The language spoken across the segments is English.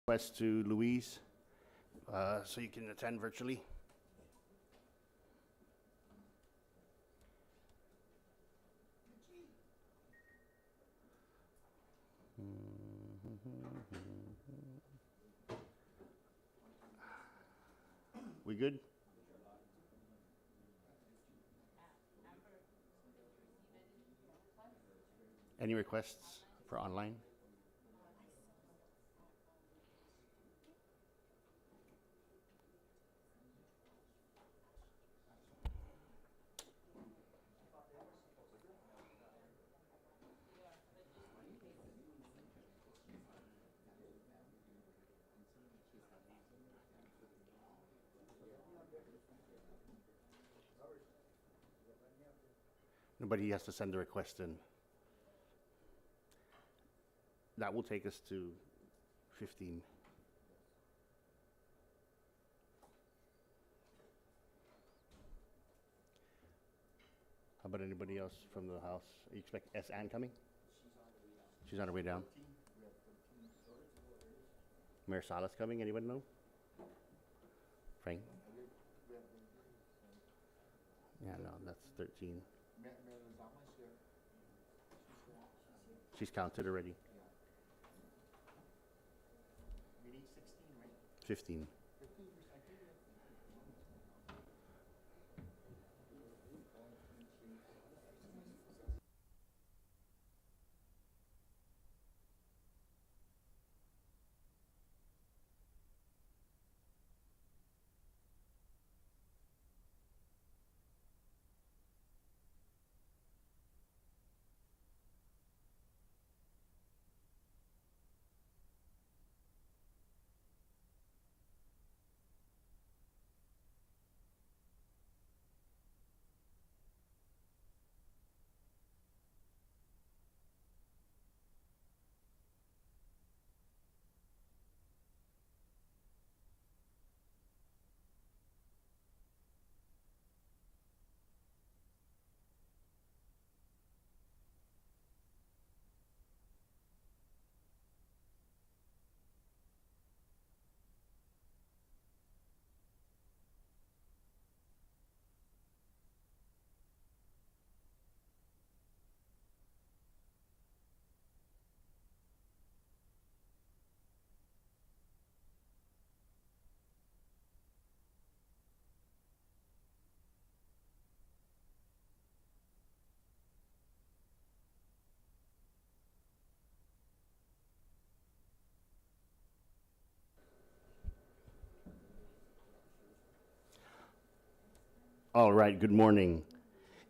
Request to Louise, so you can attend virtually. We good? Any requests for online? Nobody has to send a request in. That will take us to 15. How about anybody else from the house? You expect S. Ann coming? She's on her way down. Mayor Salas coming? Anybody know? Frank? Yeah, no, that's 13. She's counted already. 15. All right, good morning.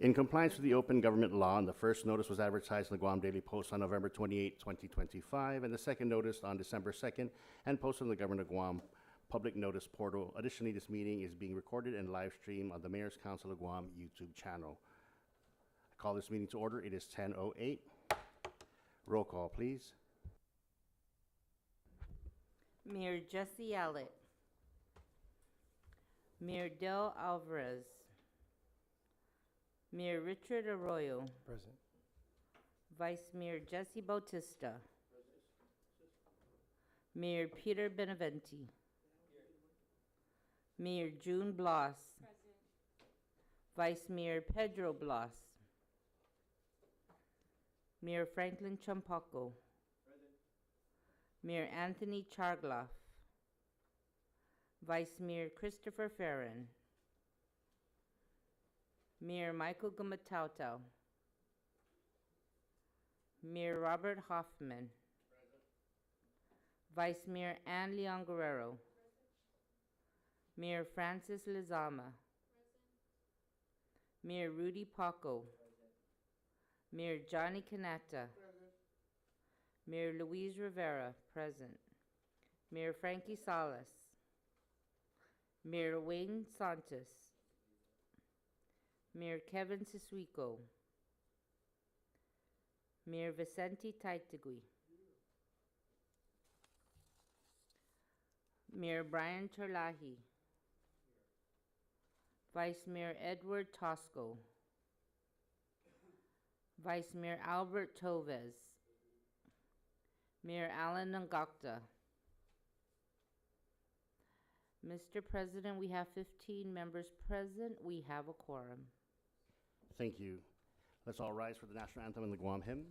In compliance with the open government law, the first notice was advertised in the Guam Daily Post on November 28, 2025, and the second notice on December 2nd, and posted on the Government of Guam public notice portal. Additionally, this meeting is being recorded and live streamed on the Mayor's Council of Guam YouTube channel. I call this meeting to order. It is 10:08. Roll call, please. Mayor Jesse Allett. Mayor Del Alvarez. Mayor Richard Arroyo. Present. Vice Mayor Jesse Bautista. Mayor Peter Beneventi. Mayor June Bloss. Vice Mayor Pedro Bloss. Mayor Franklin Champaco. Mayor Anthony Chargloff. Vice Mayor Christopher Farron. Mayor Michael Gumatautau. Mayor Robert Hoffman. Vice Mayor Ann Leon Guerrero. Mayor Francis Lizama. Mayor Rudy Paco. Mayor Johnny Canata. Mayor Louise Rivera, present. Mayor Frankie Salas. Mayor Wayne Santos. Mayor Kevin Siswico. Mayor Vicente Taitigui. Mayor Brian Terlahi. Vice Mayor Edward Tosco. Vice Mayor Albert Tovez. Mayor Alan Ngakta. Mr. President, we have 15 members present. We have a quorum. Thank you. Let's all rise for the national anthem and the Guam hymn.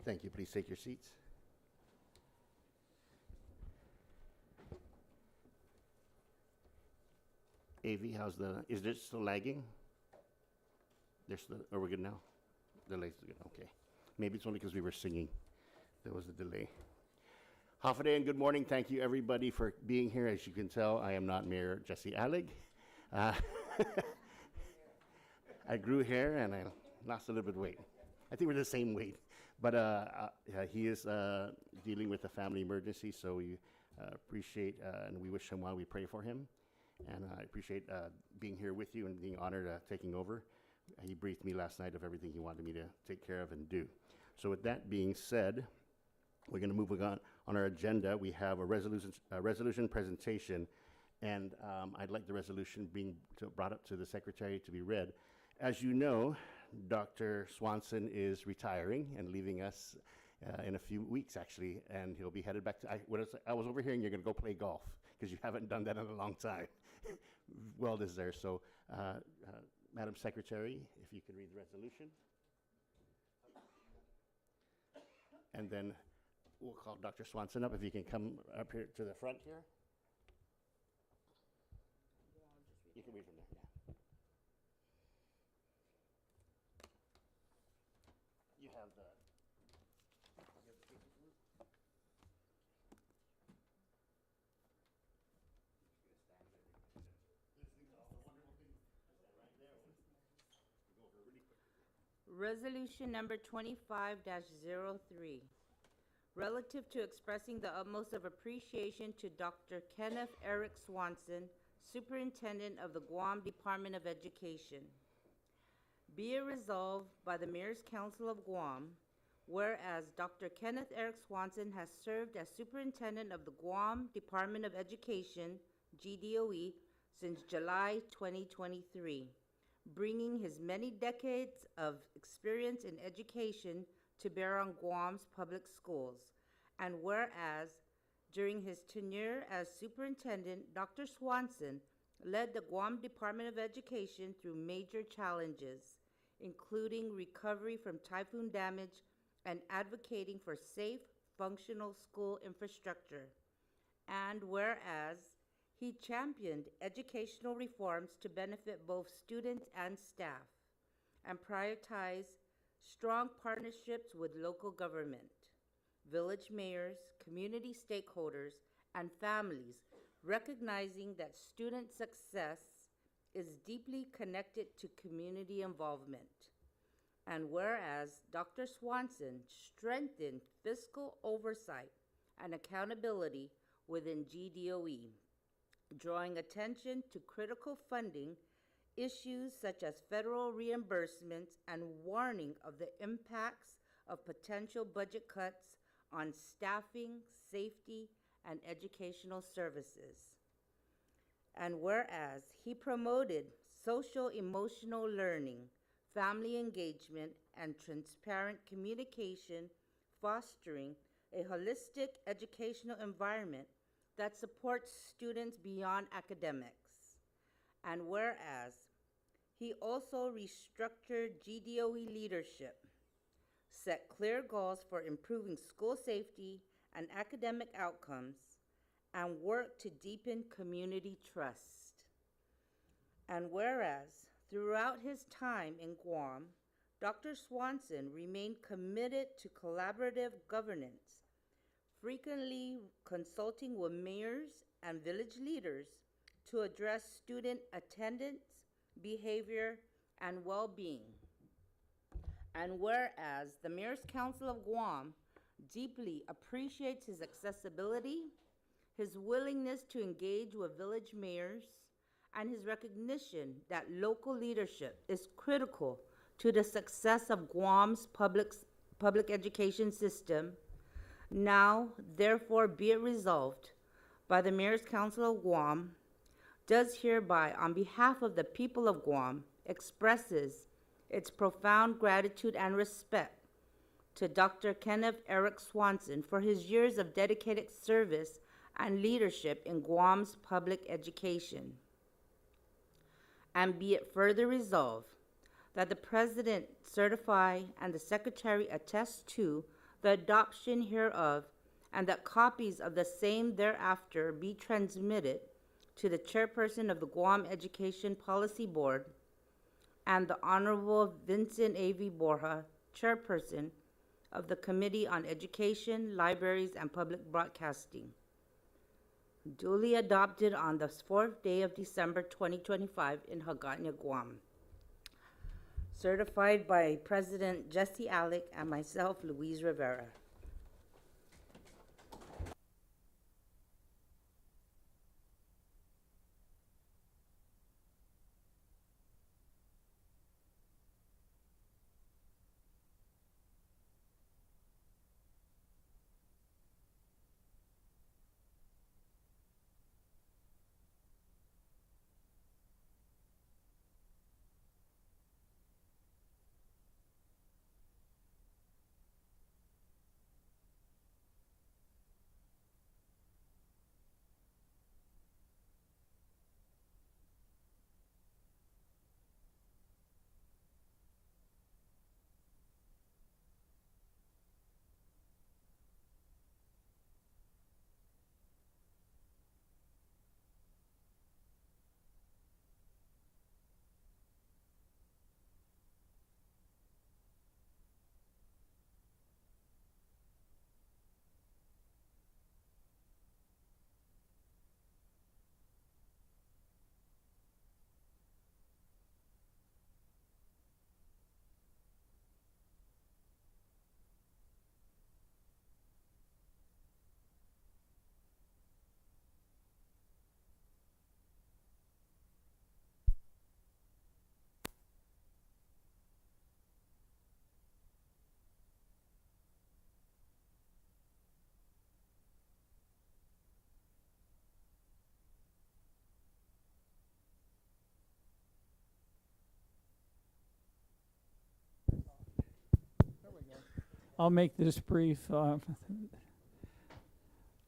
Thank you. Please take your seats. AV, is this still lagging? Are we good now? Delay's good, okay. Maybe it's only because we were singing. There was a delay. Hafaday and good morning. Thank you everybody for being here. As you can tell, I am not Mayor Jesse Allig. I grew hair and I lost a little bit of weight. I think we're the same weight. But he is dealing with a family emergency, so we appreciate and we wish him well. We pray for him. And I appreciate being here with you and being honored taking over. He briefed me last night of everything he wanted me to take care of and do. So with that being said, we're going to move on our agenda. We have a resolution presentation, and I'd like the resolution being brought up to the secretary to be read. As you know, Dr. Swanson is retiring and leaving us in a few weeks, actually, and he'll be headed back to, I was overhearing you're going to go play golf, because you haven't done that in a long time. Well deserved. So, Madam Secretary, if you could read the resolution. And then we'll call Dr. Swanson up, if you can come up here to the front here. You can read from there, yeah. You have the paper. Resolution number 25-03, relative to expressing the utmost of appreciation to Dr. Kenneth Eric Swanson, Superintendent of the Guam Department of Education. Be it resolved by the Mayor's Council of Guam, whereas Dr. Kenneth Eric Swanson has served as Superintendent of the Guam Department of Education, GDOE, since July 2023. Bringing his many decades of experience in education to bear on Guam's public schools. And whereas During his tenure as superintendent, Dr. Swanson led the Guam Department of Education through major challenges, including recovery from typhoon damage and advocating for safe, functional school infrastructure. And whereas he championed educational reforms to benefit both students and staff, and prioritized strong partnerships with local government, village mayors, community stakeholders, and families, recognizing that student success is deeply connected to community involvement. And whereas Dr. Swanson strengthened fiscal oversight and accountability within GDOE, drawing attention to critical funding issues such as federal reimbursements and warning of the impacts of potential budget cuts on staffing, safety, and educational services. And whereas he promoted social emotional learning, family engagement, and transparent communication, fostering a holistic educational environment that supports students beyond academics. And whereas he also restructured GDOE leadership, set clear goals for improving school safety and academic outcomes, and worked to deepen community trust. And whereas throughout his time in Guam, Dr. Swanson remained committed to collaborative governance, frequently consulting with mayors and village leaders to address student attendance, behavior, and well-being. And whereas the Mayor's Council of Guam deeply appreciates his accessibility, his willingness to engage with village mayors, and his recognition that local leadership is critical to the success of Guam's public education system, now, therefore, be it resolved by the Mayor's Council of Guam, does hereby, on behalf of the people of Guam, expresses its profound gratitude and respect to Dr. Kenneth Eric Swanson for his years of dedicated service and leadership in Guam's public education. And be it further resolved that the President certify and the Secretary attest to the adoption hereof, and that copies of the same thereafter be transmitted to the Chairperson of the Guam Education Policy Board and the Honorable Vincent A.V. Borja, Chairperson of the Committee on Education, Libraries, and Public Broadcasting. Duly adopted on the 4th day of December 2025 in Hagåtña, Guam. Certified by President Jesse Alec and myself, Louise Rivera. I'll make this brief.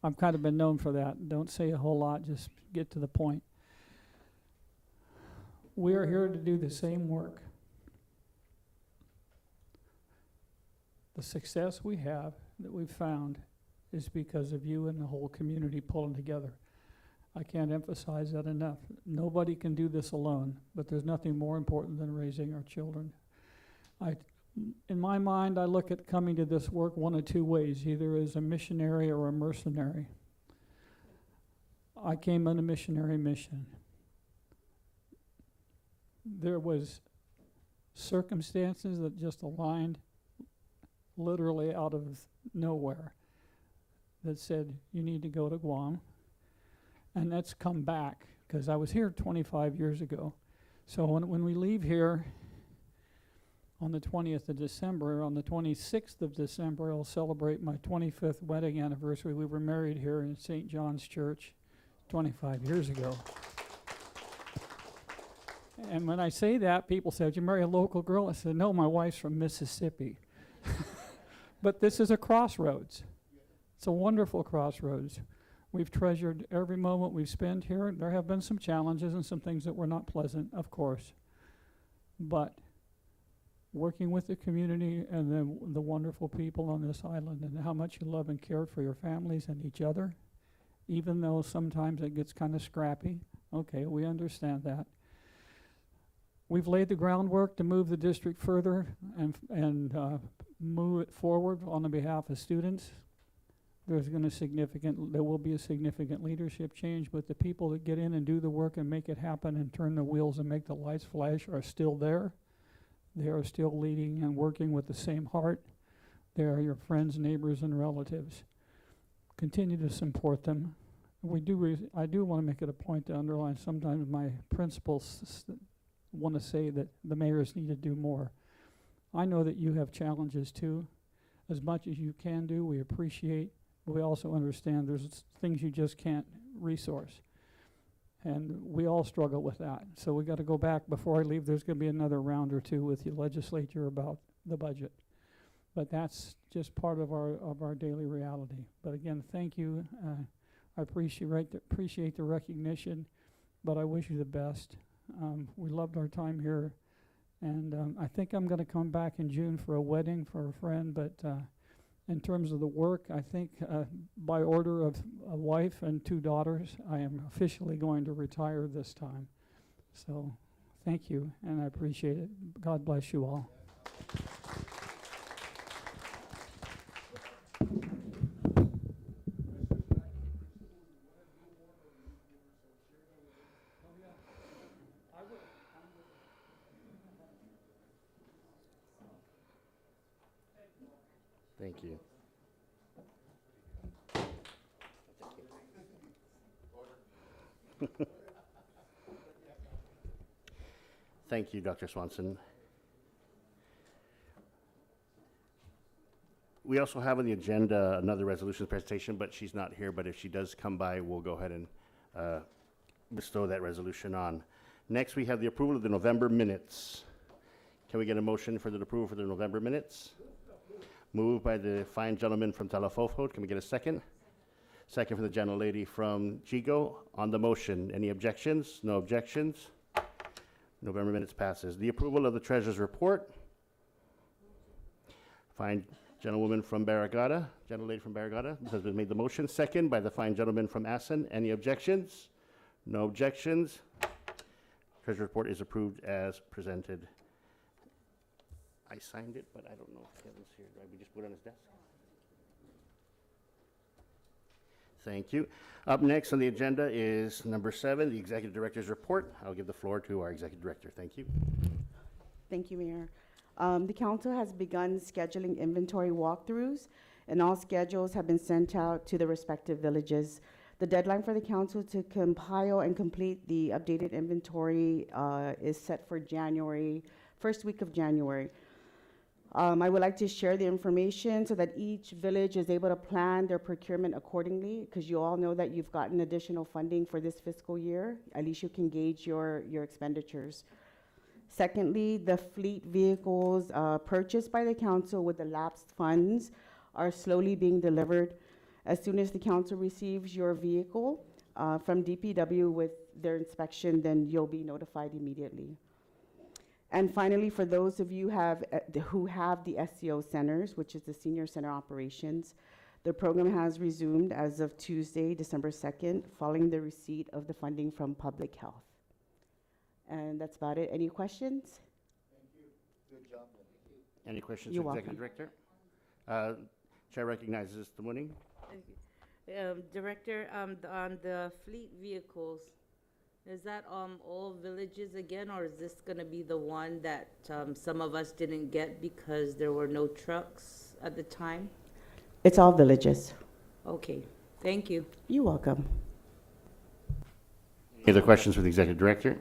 I've kind of been known for that. Don't say a whole lot, just get to the point. We are here to do the same work. The success we have, that we've found, is because of you and the whole community pulling together. I can't emphasize that enough. Nobody can do this alone, but there's nothing more important than raising our children. In my mind, I look at coming to this work one of two ways, either as a missionary or a mercenary. I came on a missionary mission. There was circumstances that just aligned literally out of nowhere that said, you need to go to Guam. And that's come back, because I was here 25 years ago. So when we leave here on the 20th of December, on the 26th of December, I'll celebrate my 25th wedding anniversary. We were married here in St. John's Church 25 years ago. And when I say that, people say, did you marry a local girl? I said, no, my wife's from Mississippi. But this is a crossroads. It's a wonderful crossroads. We've treasured every moment we've spent here. There have been some challenges and some things that were not pleasant, of course. But working with the community and the wonderful people on this island, and how much you love and care for your families and each other, even though sometimes it gets kind of scrappy. Okay, we understand that. We've laid the groundwork to move the district further and move it forward on the behalf of students. There will be a significant leadership change, but the people that get in and do the work and make it happen and turn the wheels and make the lights flash are still there. They are still leading and working with the same heart. They are your friends, neighbors, and relatives. Continue to support them. I do want to make it a point to underline, sometimes my principals want to say that the mayors need to do more. I know that you have challenges too. As much as you can do, we appreciate. We also understand there's things you just can't resource. And we all struggle with that. So we got to go back. Before I leave, there's going to be another round or two with the legislature about the budget. But that's just part of our daily reality. But again, thank you. I appreciate the recognition, but I wish you the best. We loved our time here. And I think I'm going to come back in June for a wedding for a friend, but in terms of the work, I think by order of a wife and 2 daughters, I am officially going to retire this time. So thank you, and I appreciate it. God bless you all. Thank you. Thank you, Dr. Swanson. We also have on the agenda another resolution presentation, but she's not here. But if she does come by, we'll go ahead and bestow that resolution on. Next, we have the approval of the November minutes. Can we get a motion for the approval for the November minutes? Moved by the fine gentleman from Talafofo. Can we get a second? Second for the gentlelady from Chico. On the motion, any objections? No objections. November minutes passes. The approval of the treasurer's report. Fine gentlewoman from Barragata, gentlelady from Barragata has been made the motion. Second by the fine gentleman from Assen. Any objections? No objections. Treasurer's report is approved as presented. I signed it, but I don't know if Kevin's here. Right, we just put it on his desk. Thank you. Up next on the agenda is number 7, the Executive Director's report. I'll give the floor to our Executive Director. Thank you. Thank you, Mayor. The council has begun scheduling inventory walkthroughs, and all schedules have been sent out to the respective villages. The deadline for the council to compile and complete the updated inventory is set for first week of January. I would like to share the information so that each village is able to plan their procurement accordingly, because you all know that you've gotten additional funding for this fiscal year. At least you can gauge your expenditures. Secondly, the fleet vehicles purchased by the council with the lapsed funds are slowly being delivered. As soon as the council receives your vehicle from DPW with their inspection, then you'll be notified immediately. And finally, for those of you who have the SCO centers, which is the Senior Center Operations, the program has resumed as of Tuesday, December 2nd, following the receipt of the funding from Public Health. And that's about it. Any questions? Any questions, You're Executive Director? Chair recognizes the winning. Director, on the fleet vehicles, is that all villages again, or is this gonna be the one that some of us didn't get because there were no trucks at the time? It's all villages. Okay, thank you. You're welcome. Any other questions for the Executive Director?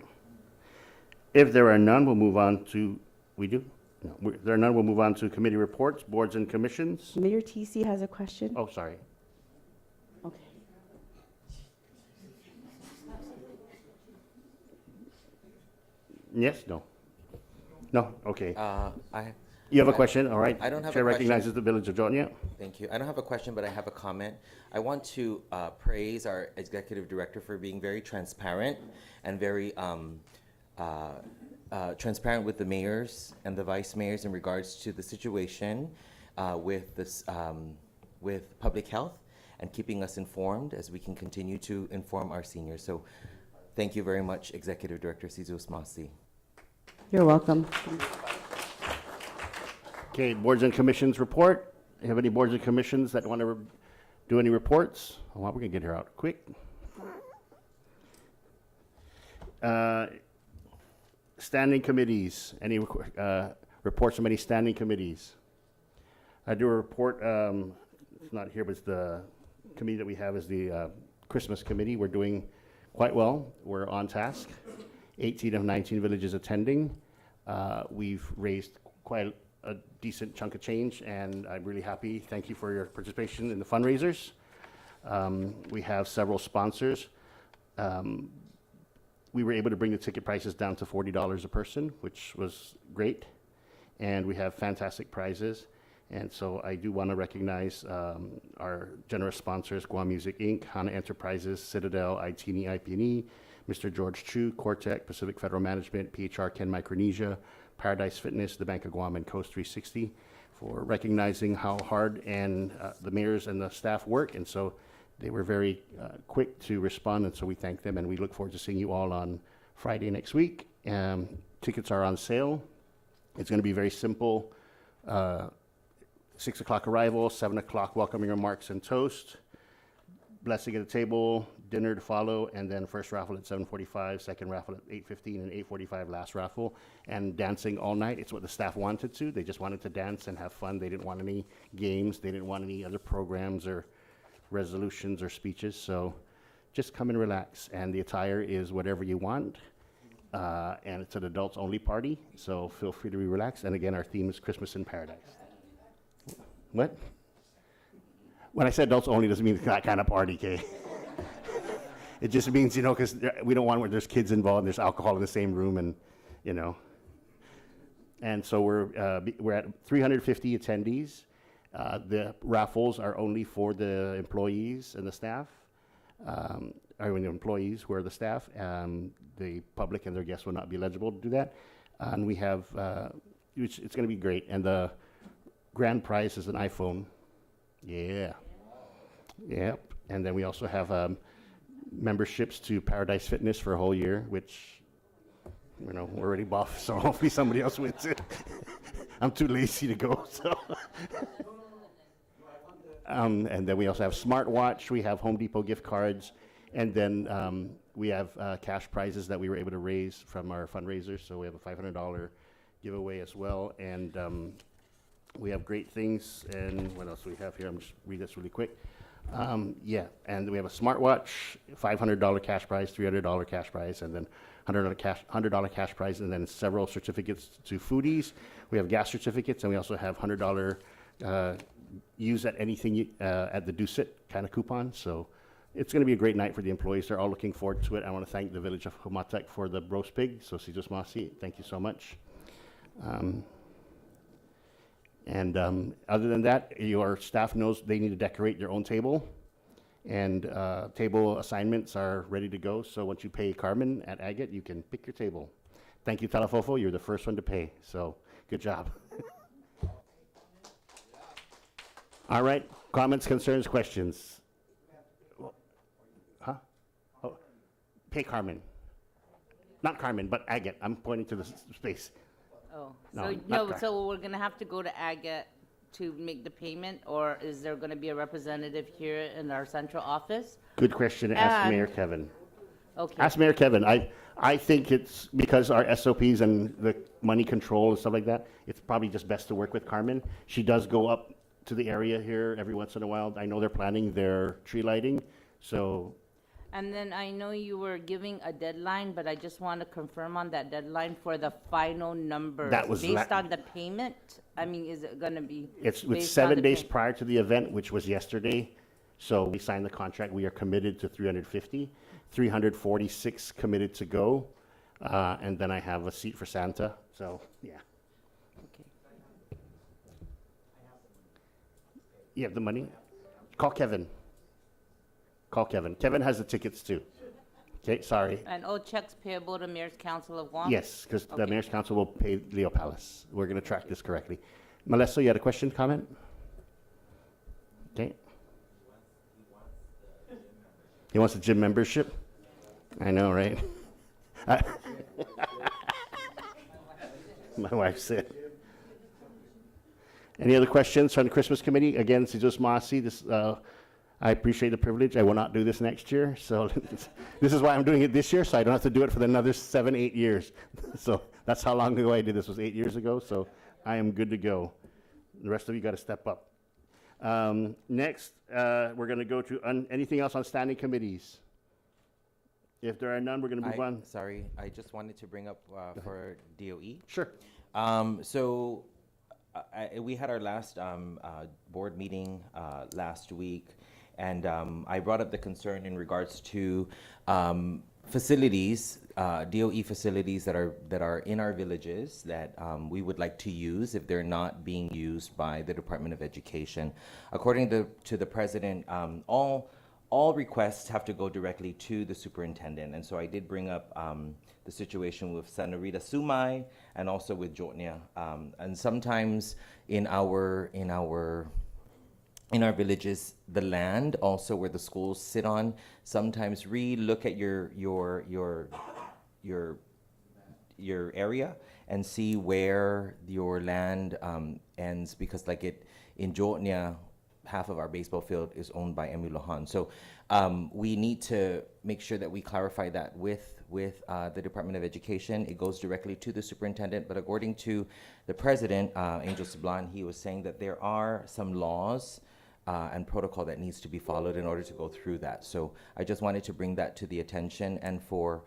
If there are none, we'll move on to, we do? No, if there are none, we'll move on to committee reports, boards and commissions. Mayor TC has a question. Oh, sorry. Okay. Yes, no? No, okay. I You have a question, all right? I don't have Chair a question. recognizes the Village of Jonia. Thank you. I don't have a question, but I have a comment. I want to praise our executive director for being very transparent and very transparent with the mayors and the vice mayors in regards to the situation with this with public health and keeping us informed as we can continue to inform our seniors. So, thank you very much, Executive Director Jesus Masi. You're welcome. Okay, boards and commissions report. You have any boards and commissions that want to do any reports? Oh, wow, we're gonna get her out quick. Standing committees, any reports from any standing committees? I do a report, it's not here, but it's the committee that we have is the Christmas committee. We're doing quite well. We're on task. 18 of 19 villages attending. We've raised quite a decent chunk of change, and I'm really happy. Thank you for your participation in the fundraisers. We have several sponsors. We were able to bring the ticket prices down to $40 a person, which was great. And we have fantastic prizes. And so I do want to recognize our generous sponsors, Guam Music Inc., Hana Enterprises, Citadel, ITNI, IP&E, Mr. George Chu, Cortec, Pacific Federal Management, PHR Ken Micronesia, Paradise Fitness, the Bank of Guam, and Coast 360 for recognizing how hard and the mayors and the staff work. And so they were very quick to respond, and so we thank them, and we look forward to seeing you all on Friday next week. Tickets are on sale. It's going to be very simple. 6 o'clock arrival, 7 o'clock welcoming remarks and toast, blessing at the table, dinner to follow, and then first raffle at 7:45, second raffle at 8:15, and 8:45 last raffle, and dancing all night. It's what the staff wanted to. They just wanted to dance and have fun. They didn't want any games. They didn't want any other programs or resolutions or speeches. So just come and relax. And the attire is whatever you want. And it's an adults only party. So feel free to be relaxed. And again, our theme is Christmas in Paradise. What? When I said adults only, doesn't mean that kind of party, Kay. It just means, because we don't want where there's kids involved and there's alcohol in the same room, and, And so we're at 350 attendees. The raffles are only for the employees and the staff. The employees who are the staff. The public and their guests will not be eligible to do that. And we have, it's going to be great. And the grand prize is an iPhone. Yeah. Yep. And then we also have memberships to Paradise Fitness for a whole year, which, we're already buff, so hopefully somebody else wins it. I'm too lazy to go, so. And then we also have smartwatch, we have Home Depot gift cards, and then we have cash prizes that we were able to raise from our fundraisers. So we have a $500 giveaway as well, and we have great things. And what else do we have here? I'm just read this really quick. And we have a smartwatch, $500 cash prize, $300 cash prize, and then $100 cash prize, and then several certificates to foodies. We have gas certificates, and we also have $100 use at anything at the Do It kind of coupon. So it's going to be a great night for the employees. They're all looking forward to it. I want to thank the village of Humatek for the roast pig. So Sizus Masi, thank you so much. And other than that, your staff knows they need to decorate their own table. And table assignments are ready to go. So once you pay Carmen at Agate, you can pick your table. Thank you, Talafofo. You're the first one to pay. So good job. All right. Comments, concerns, questions? Huh? Oh, pay Carmen. Not Carmen, but Agate. I'm pointing to the space. Oh, No, so, not no, that. so we're gonna have to go to Agate to make the payment, or is there gonna be a representative here in our central office? Good question. Ask Mayor And- Kevin. Okay, Ask Mayor Kevin. I think it's because our SOPs and the money control and stuff like that, it's probably just best to work with Carmen. She does go up to the area here every once in a while. I know they're planning their tree lighting, so and then I know you were giving a deadline, but I just want to confirm on that deadline for the final numbers. That was Based on the payment, I mean, is it gonna be? it's with based on 7 the days pay- prior to the event, which was yesterday. So we signed the contract. We are committed to 350, 346 committed to go. And then I have a seat for Santa, so, yeah. Okay. You have the money? Call Kevin. Call Kevin. Kevin has the tickets too. Okay, sorry. And all checks payable to Mayor's Council of Guam? Yes, because the Okay. mayor's council will pay Leo Palace. We're going to track this correctly. Melissa, you had a question, comment? Okay. He wants a gym membership? I know, right? My wife said. Any other questions from the Christmas committee? Again, Jesus Masi, this, I appreciate the privilege. I will not do this next year. So this is why I'm doing it this year, so I don't have to do it for another 7, 8 years. So that's how long ago I did this, was 8 years ago. So I am good to go. The rest of you got to step up. Next, we're going to go to anything else on standing committees. If there are none, we're going to move on. Sorry, I just wanted to bring up for DOE. Sure. So we had our last board meeting last week, and I brought up the concern in regards to facilities, DOE facilities that are in our villages that we would like to use if they're not being used by the Department of Education. According to the president, all requests have to go directly to the superintendent, and so I did bring up the situation with Santa Rita Sumai and also with Jotnia. And sometimes in our villages, the land also where the schools sit on, sometimes re-look at your area and see where your land ends, because like in Jotnia, half of our baseball field is owned by Emu Lohan. So we need to make sure that we clarify that with the Department of Education. It goes directly to the superintendent, but according to the president, Angel Sablan, he was saying that there are some laws and protocol that needs to be followed in order to go through that. So I just wanted to bring that to the attention. And for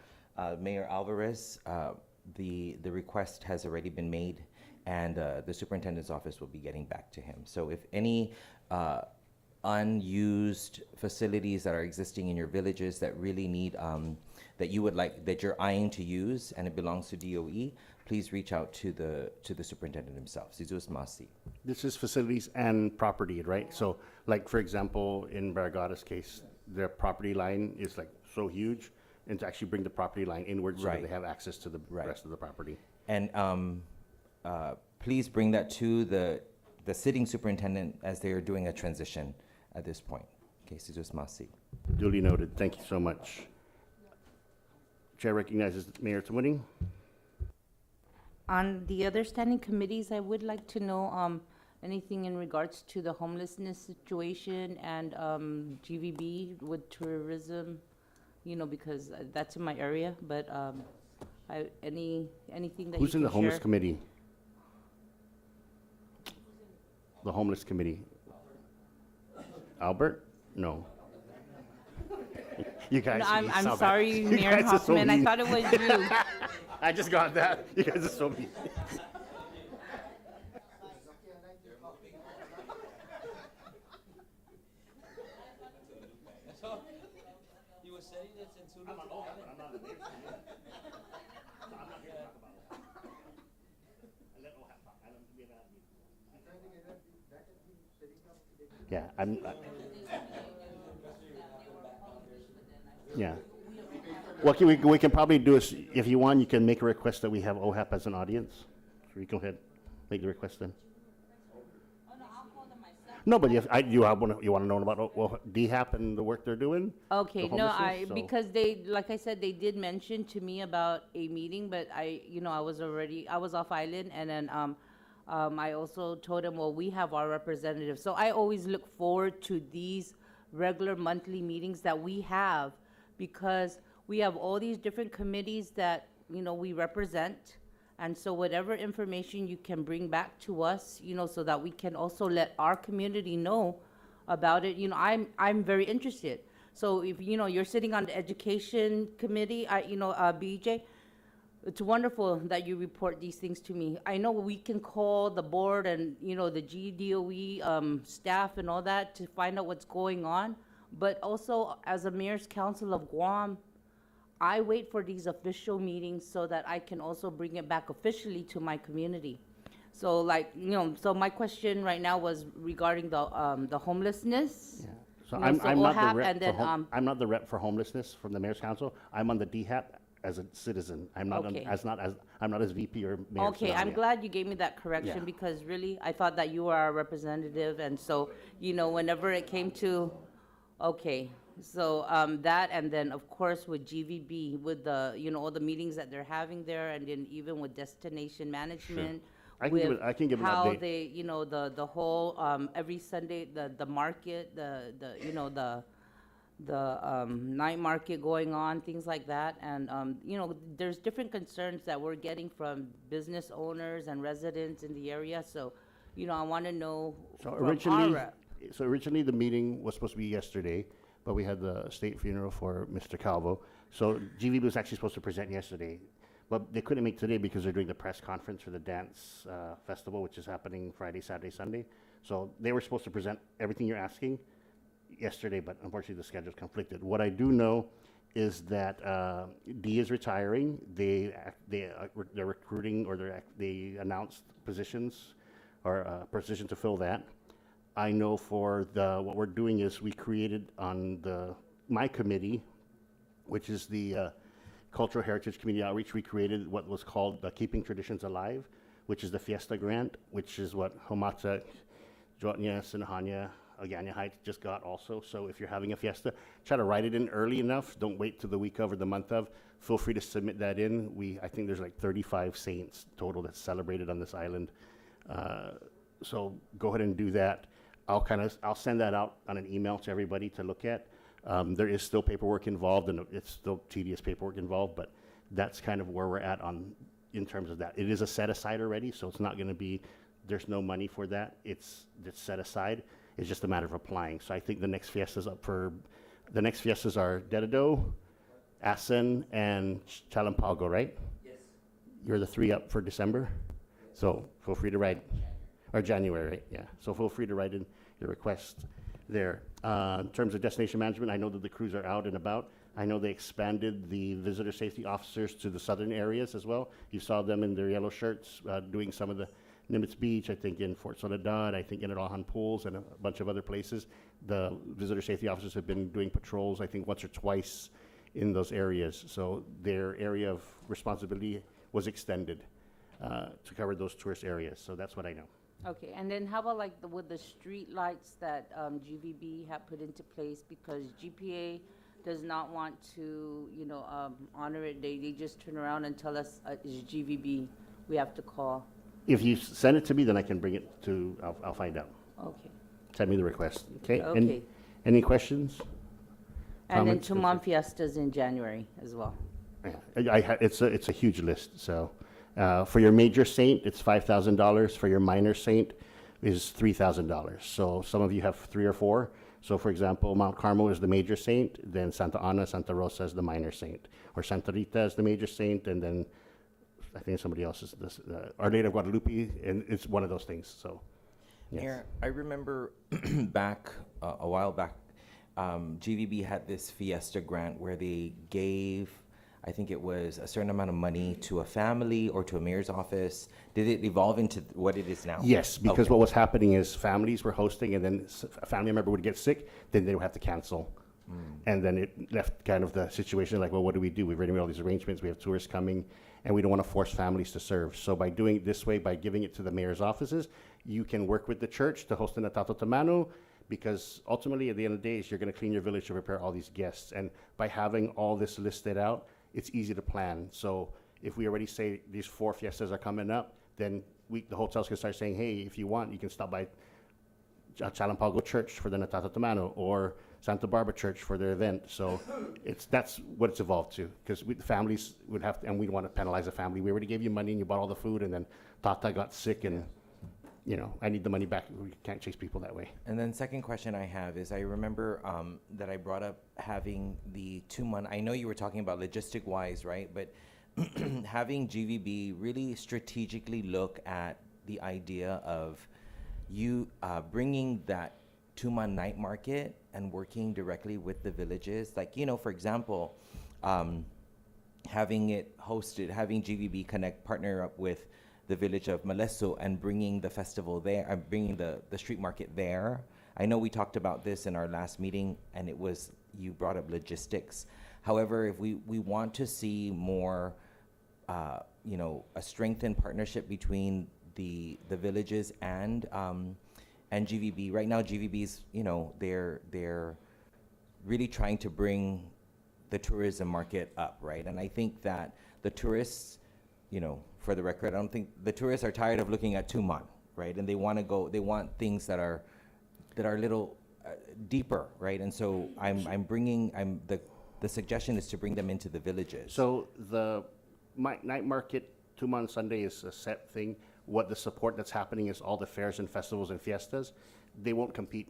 Mayor Alvarez, the request has already been made, and the superintendent's office will be getting back to him. So if any unused facilities that are existing in your villages that really need, that you would like, that you're eyeing to use and it belongs to DOE, please reach out to the superintendent himself, Jesus Masi. This is facilities and property, right? So, like, for example, in Barragada's case, their property line is like so huge, and to actually bring the property line inward so that Right. they have access to the Right. rest of the property. And please bring that to the sitting superintendent as they are doing a transition at this point. Okay, Jesus Masi. Duly noted. Thank you so much. Chair recognizes Mayor Tumuning. On the other standing committees, I would like to know anything in regards to the homelessness situation and GVB with tourism, because that's in my area, but anything that you Who's in the can homeless share? committee? The homeless committee. Albert? No. You guys. No, you I'm saw that. sorry, You Mayor guys are so Hoffman, I mean. thought it was you. I just got that. You guys are so mean. You were saying it's in Sulu. Yeah, yeah. What we can probably do is, if you want, you can make a request that we have OHAP as an audience. So you go ahead, make the request then. No, but if you want to know about DHAP and the work they're doing? Okay, The no, homelessness, so- because they, like I said, they did mention to me about a meeting, but I was off island, and then, I also told them, well, we have our representative. So I always look forward to these regular monthly meetings that we have, because we have all these different committees that, we represent. And so whatever information you can bring back to us, so that we can also let our community know about it, I'm very interested. So if, you're sitting on the education committee, BJ, it's wonderful that you report these things to me. I know we can call the board and, the GDOE staff and all that to find out what's going on. But also, as a mayor's council of Guam, I wait for these official meetings so that I can also bring it back officially to my community. So so my question right now was regarding the homelessness. Yeah. So So I'm not the OHAP, rep and then, I'm not the rep for homelessness from the mayor's council. I'm on the DHAP as a citizen. I'm not Okay. I'm not as VP or mayor. Okay, I'm Sedania. glad you gave me that correction, Yeah. because really, I thought that you were our representative, and so, whenever it came to, okay, so, that, and then, of course, with GVB, with the, all the meetings that they're having there, and then even with destination management. I can give with it- I can give an how update. they, the whole, every Sunday, the market, the night market going on, things like that. And, there's different concerns that we're getting from business owners and residents in the area. So, I want to know So from our originally, rep. the meeting was supposed to be yesterday, but we had the state funeral for Mr. Calvo. So GVB was actually supposed to present yesterday, but they couldn't make today because they're doing the press conference for the dance festival, which is happening Friday, Saturday, Sunday. So they were supposed to present everything you're asking yesterday, but unfortunately the schedule's conflicted. What I do know is that D is retiring. They're recruiting, or they announced positions or position to fill that. I know for what we're doing is we created on my committee, which is the Cultural Heritage Community Outreach, we created what was called Keeping Traditions Alive, which is the Fiesta Grant, which is what Homata, Jotnia, Sinahanya, Aganya Heights just got also. So if you're having a fiesta, try to write it in early enough. Don't wait till the week of or the month of. Feel free to submit that in. I think there's like 35 saints total that's celebrated on this island. So go ahead and do that. I'll send that out on an email to everybody to look at. There is still paperwork involved, and it's still tedious paperwork involved, but that's kind of where we're at in terms of that. It is a set aside already, so it's not going to be, there's no money for that. It's set aside. It's just a matter of applying. So I think the next fiestas are Dedado, Asen, and Chalampago, right? Yes. You're the 3 up for December? So feel free to write, or January, right? Yeah. So feel free to write in your request there. In terms of destination management, I know that the crews are out and about. I know they expanded the visitor safety officers to the southern areas as well. You saw them in their yellow shirts doing some of the Nimitz Beach, I think in Fort Soledad, I think in Alahan Pools, and a bunch of other places. The visitor safety officers have been doing patrols, I think once or twice in those areas. So their area of responsibility was extended to cover those tourist areas. So that's what I know. Okay, and then how about with the street lights that GVB have put into place, because GPA does not want to, honor it. They just turn around and tell us it's GVB we have to call. If you send it to me, then I can bring it to, I'll find out. Okay. Send me the request, okay? Okay. Any questions? And then Comments? Tumon Fiestas in January as well. Yeah, it's a huge list, so. For your major saint, it's $5,000. For your minor saint is $3,000. So some of you have 3 or 4. So for example, Mount Carmel is the major saint, then Santa Ana, Santa Rosa is the minor saint. Or Santa Rita is the major saint, and then I think somebody else is Our Lady of Guadalupe, and it's one of those things, so. Yes. Mayor, I remember back, a while back, GVB had this Fiesta grant where they gave, I think it was a certain amount of money to a family or to a mayor's office. Did it evolve into what it is now? Yes, because Okay. what was happening is families were hosting, and then a family member would get sick, then they would have to cancel. And then it left kind of the situation like, well, what do? We've already made all these arrangements, we have tourists coming, and we don't want to force families to serve. So by doing it this way, by giving it to the mayor's offices, you can work with the church to host an Atato Tamano, because ultimately, at the end of the day, is you're going to clean your village to prepare all these guests. And by having all this listed out, it's easy to plan. So if we already say these 4 fiestas are coming up, then the hotels can start saying, hey, if you want, you can stop by Chalampago Church for the Natata Tamano, or Santa Barbara Church for their event. So that's what it's evolved to, because the families would have to, and we don't want to penalize a family. We already gave you money and you bought all the food, and then Tata got sick, and I need the money back. We can't chase people that way. And then second question I have is, I remember that I brought up having the 2-month, I know you were talking about logistic-wise, right? But having GVB really strategically look at the idea of you bringing that 2-month night market and working directly with the villages. Like, for example, having it hosted, having GVB Connect partner up with the village of Maleso and bringing the festival there, bringing the street market there. I know we talked about this in our last meeting, and you brought up logistics. However, if we want to see more, a strengthened partnership between the villages and GVB. Right now, GVB's, they're really trying to bring the tourism market up, right? And I think that the tourists, for the record, I don't think the tourists are tired of looking at Tuman, right? And they want things that are a little deeper, right? And so the suggestion is to bring them into the villages. So the night market 2 months Sunday is a set thing. What the support that's happening is all the fairs and festivals and fiestas. They won't compete.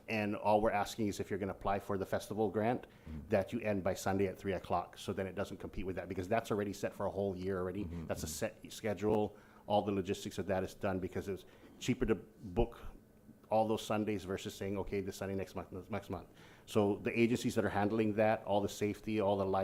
And all we're asking is, if you're going to apply for the festival grant, that you end by Sunday at 3 o'clock. So then it doesn't compete with that, because that's already set for a whole year already. That's a set schedule. All the logistics of that is done, because it's cheaper to book all those Sundays versus saying, okay, this Sunday next month. So the agencies that are handling that, all the safety, all the light,